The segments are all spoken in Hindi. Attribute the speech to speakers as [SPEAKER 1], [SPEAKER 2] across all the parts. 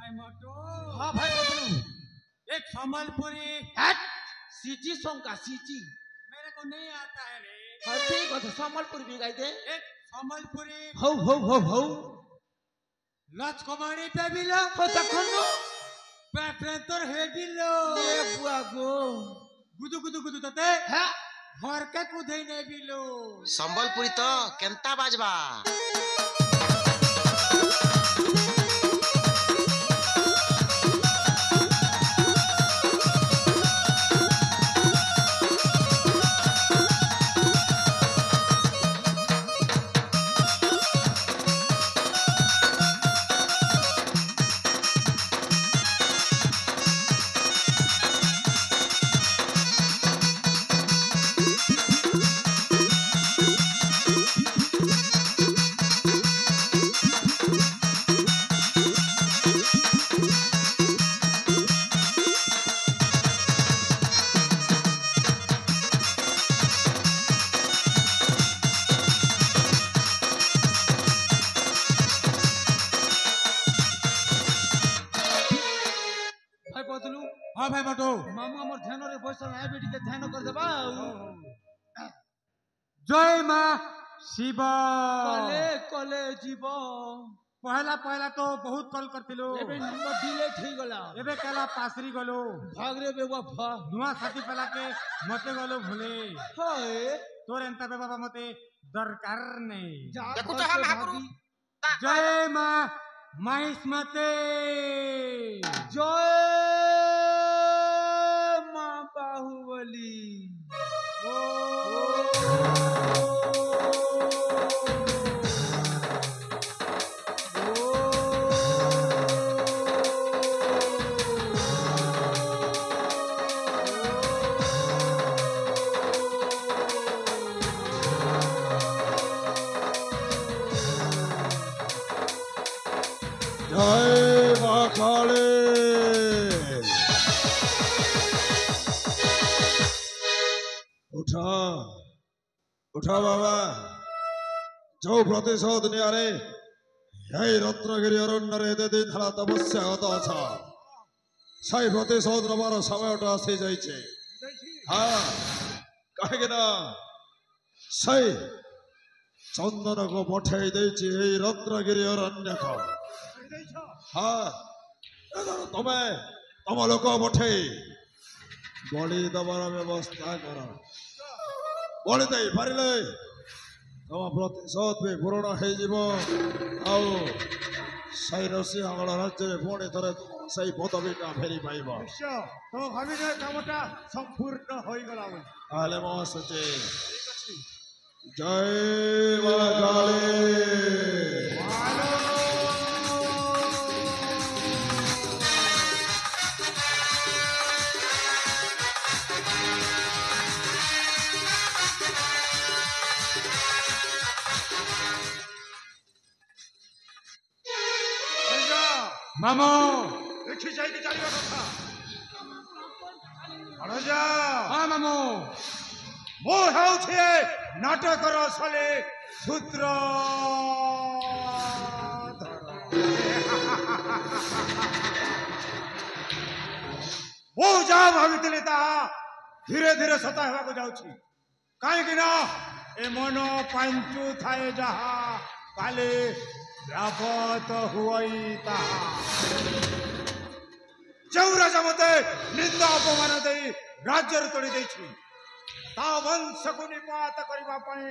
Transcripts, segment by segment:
[SPEAKER 1] भाई मोटू।
[SPEAKER 2] हाँ भाई बबलू।
[SPEAKER 1] एक संबलपुरी
[SPEAKER 2] सीजी सॉन्ग का सीजी
[SPEAKER 1] मेरे को नहीं आता है रे।
[SPEAKER 2] हाँ ठीक है संबलपुरी भी गाई दे।
[SPEAKER 1] एक संबलपुरी
[SPEAKER 2] हो
[SPEAKER 1] लच कमानी पे भी लो
[SPEAKER 2] हो तखनो
[SPEAKER 1] पेट्रेंटर हेडी लो
[SPEAKER 2] ये बुआ गो
[SPEAKER 1] गुदु गुदु गुदु तते
[SPEAKER 2] है
[SPEAKER 1] घर के कुधई नहीं भी लो
[SPEAKER 3] संबलपुरी तो केंता बाजबा
[SPEAKER 1] हाँ भाई मोटू
[SPEAKER 2] मामू हमर ध्यान रे बसन आए बेटी के ध्यान कर देबा
[SPEAKER 1] जय मां शिव
[SPEAKER 2] कले कले जीव
[SPEAKER 1] पहला पहला तो बहुत कल करतिलो
[SPEAKER 2] एबे नंबर डिलीट हो गला
[SPEAKER 1] एबे केला पासरी गलो
[SPEAKER 2] भाग रे बेवा भा
[SPEAKER 1] नुआ साथी पहला के मते गलो भूले
[SPEAKER 2] हाय
[SPEAKER 1] तोर एंता बे बाबा मते दरकार नहीं
[SPEAKER 3] देखो तो हम महाप्रभु
[SPEAKER 1] जय मां महिष्मते
[SPEAKER 2] जय मां बाहुबली
[SPEAKER 4] जय मां काली उठा उठा बाबा जो प्रतिशोध नियारे यही रत्नगिरी अरण्य रे एते दिन हला तपस्या गत अछ सही प्रतिशोध नबार समयटा आसी जाइछे हाँ कहे ना सही चंदन को पठाई देछि एही रत्नगिरी अरण्य को हाँ तुम्हें तुम लोक पठे बलि दबार व्यवस्था कर बलि दे पारे तुम प्रतिशोध भी पूरण हो नरसिंहगढ़ राज्य में पुणी थे तुम से पदवीटा फेरी पाइब
[SPEAKER 1] तो भाभी कामटा संपूर्ण हो गला
[SPEAKER 4] महासचे जय मां काली
[SPEAKER 1] मामो
[SPEAKER 4] देखी जाए कि चलिए कथा
[SPEAKER 1] राजा हाँ मामो
[SPEAKER 4] मो हेउछे नाटकर असले सूत्र मो जा भावितले ता धीरे धीरे सता हेबाको जाउछि काहे कि ना ए मन पांचु थाए जहा काले रापत हुई ताहा जो राजा मते निंदा अपमान दे राज्य तोड़ी देछि ता वंश को निपात करबा पई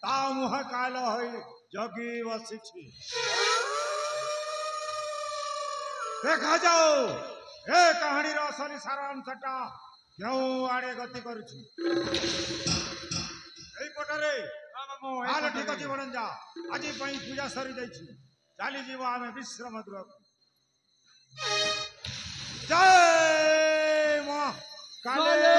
[SPEAKER 4] ता मुह काल होई जगी बसिछि देखा जाओ ए कहानी रो असली सारांशटा क्यों आड़े गति करूछि एई पटरे हाल ठीक अछि बणन जा আজি पई पूजा सरी जाइछि चाली जीवा हमें विश्राम गृह जय मां काले